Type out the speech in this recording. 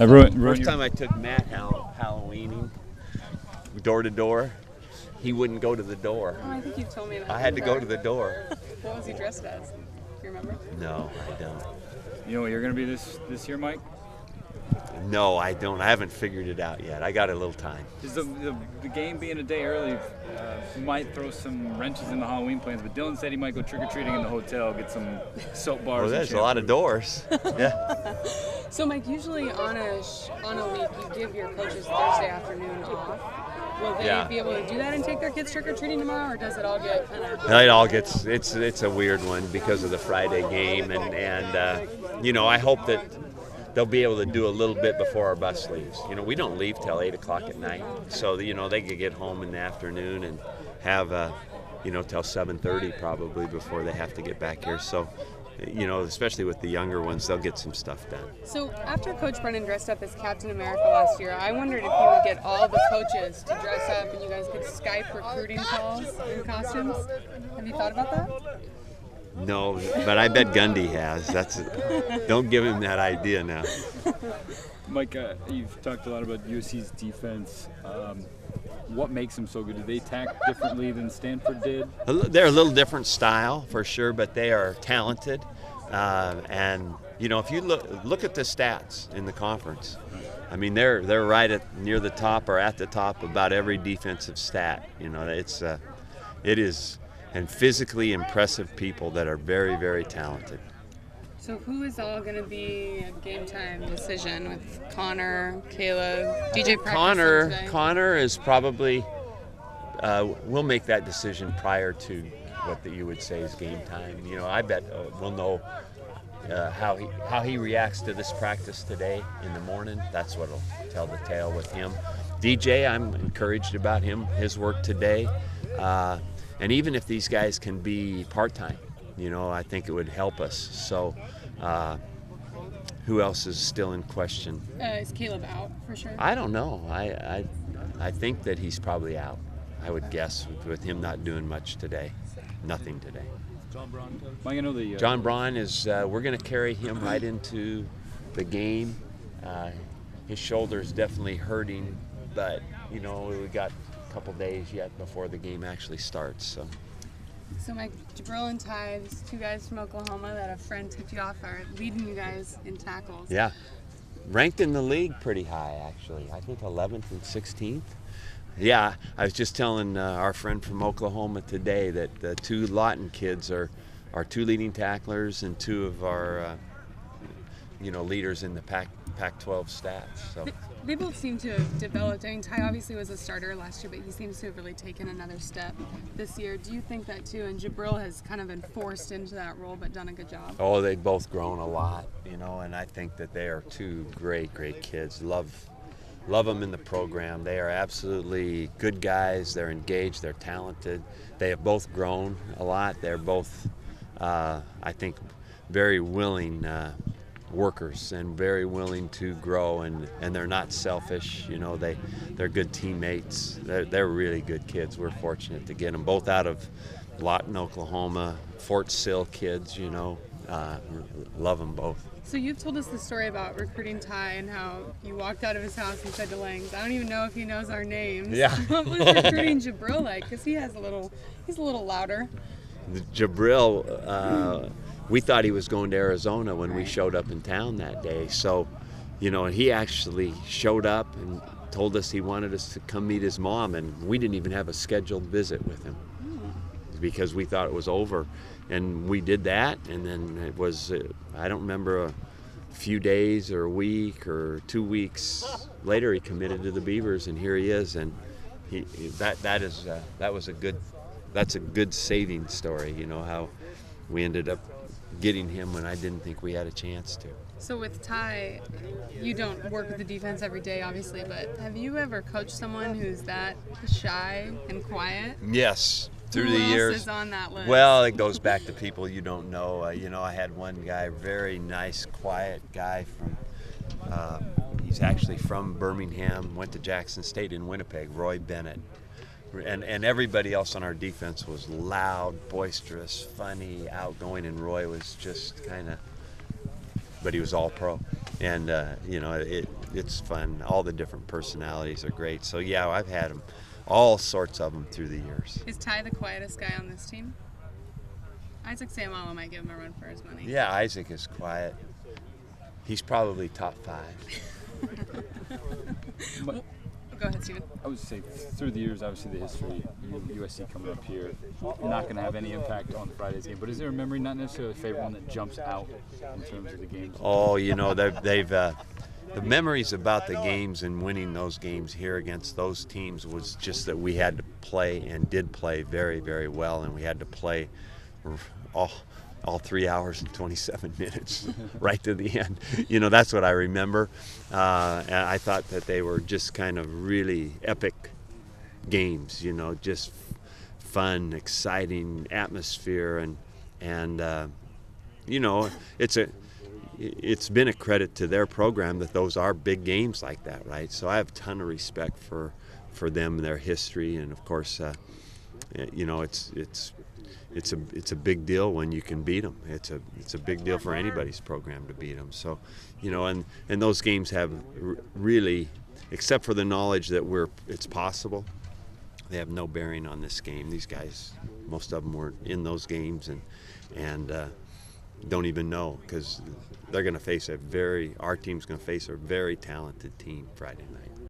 First time I took Matt Halloweening, door to door, he wouldn't go to the door. Oh, I think you've told me that. I had to go to the door. What was he dressed as? Do you remember? No, I don't. You know what you're going to be this year, Mike? No, I don't. I haven't figured it out yet. I got a little time. Is the game being a day early might throw some wrenches in the Halloween plans, but Dylan said he might go trick-or-treating in the hotel, get some soap bars. Well, there's a lot of doors. Yeah. So, Mike, usually on a week, you give your coaches Thursday afternoon off. Will they be able to do that and take their kids trick-or-treating tomorrow, or does it all get kind of... It all gets, it's a weird one because of the Friday game, and you know, I hope that they'll be able to do a little bit before our bus leaves. You know, we don't leave till 8 o'clock at night, so you know they could get home in the afternoon and have you know, till 7:30 probably before they have to get back here. So, you know, especially with the younger ones, they'll get some stuff done. So after Coach Brennan dressed up as Captain America last year, I wondered if he would get all the coaches to dress up and you guys could Skype recruiting calls in costumes. Have you thought about that? No, but I bet Gundy has. Don't give him that idea now. Mike, you've talked a lot about USC's defense. What makes them so good? Do they attack differently than Stanford did? They're a little different style for sure, but they are talented. And you know, if you look at the stats in the conference, I mean, they're right near the top or at the top about every defensive stat. You know, it is. And physically impressive people that are very, very talented. So who is all going to be a game time decision with Connor, Caleb, DJ practice? Connor is probably, we'll make that decision prior to what you would say is game time. You know, I bet we'll know how he reacts to this practice today in the morning. That's what'll tell the tale with him. DJ, I'm encouraged about his work today. And even if these guys can be part-time, you know, I think it would help us. So who else is still in question? Is Caleb out for sure? I don't know. I think that he's probably out. I would guess with him not doing much today. Nothing today. John Braun. Mike, I know the John Braun is, we're going to carry him right into the game. His shoulder's definitely hurting, but, you know, we got couple days yet before the game actually starts. So Mike, Jabril and Ty, these two guys from Oklahoma that a friend tipped you off, are leading you guys in tackles. Yeah, ranked in the league pretty high actually. I think 11th and 16th. Yeah, I was just telling our friend from Oklahoma today that the two Lawton kids are our two leading tacklers and two of our you know, leaders in the Pac-12 stats. So. They both seem to have developed. I mean, Ty obviously was a starter last year, but he seems to have really taken another step this year. Do you think that too? And Jabril has kind of been forced into that role, but done a good job. Oh, they've both grown a lot, you know, and I think that they are two great kids. Love them in the program. They are absolutely good guys. They're engaged. They're talented. They have both grown a lot. They're both, I think, very willing workers and very willing to grow, and they're not selfish. You know, they're good teammates. They're really good kids. We're fortunate to get them both out of Lawton, Oklahoma, Fort Sill kids. You know, love them both. So you've told us the story about recruiting Ty and how you walked out of his house and said to Langs, I don't even know if he knows our names. Yeah. What was recruiting Jabril like? Because he's a little louder. Jabril, we thought he was going to Arizona when we showed up in town that day. So, you know, he actually showed up and told us he wanted us to come meet his mom, and we didn't even have a scheduled visit with him because we thought it was over. And we did that, and then it was, I don't remember, a few days or a week or 2 weeks later, he committed to the Beavers, and here he is. And that's a good saving story, you know, how we ended up getting him when I didn't think we had a chance to. So with Ty, you don't work with the defense every day, obviously, but have you ever coached someone who's that shy and quiet? Yes, through Who the years. else is on that list? Well, it goes back to people you don't know. You know, I had one guy, very nice, quiet guy from, he's actually from Birmingham, went to Jackson State in Winnipeg, Roy Bennett. And everybody else on our defense was loud, boisterous, funny, outgoing, and Roy was just kind of, but he was all pro. And, you know, it's fun. All the different personalities are great. So yeah, I've had them, all sorts of them through the years. Is Ty the quietest guy on this team? Isaac Samala might give him a run for his money. Yeah, Isaac is quiet. He's probably top 5. But Go ahead, Steven. I would say through the years, obviously the history, USC coming up here, not going to have any impact on Friday's game. But is there a memory, not necessarily a favorite one, that jumps out in terms of the games? Oh, you know, they've the memories about the games and winning those games here against those teams was just that we had to play and did play very, very well, and we had to play all 3 hours and 27 minutes right to the end. You know, that's what I remember. And I thought that they were just kind of really epic games, you know, just fun, exciting atmosphere. And you know, it's been a credit to their program that those are big games like that, right? So I have a ton of respect for them and their history. And, of course, you know, it's a big deal when you can beat them. It's a big deal for anybody's program to beat them. So, you know, and those games have really, except for the knowledge that it's possible, they have no bearing on this game. These guys, most of them were in those games and don't even know, because they're going to face our team's going to face a very talented team Friday night.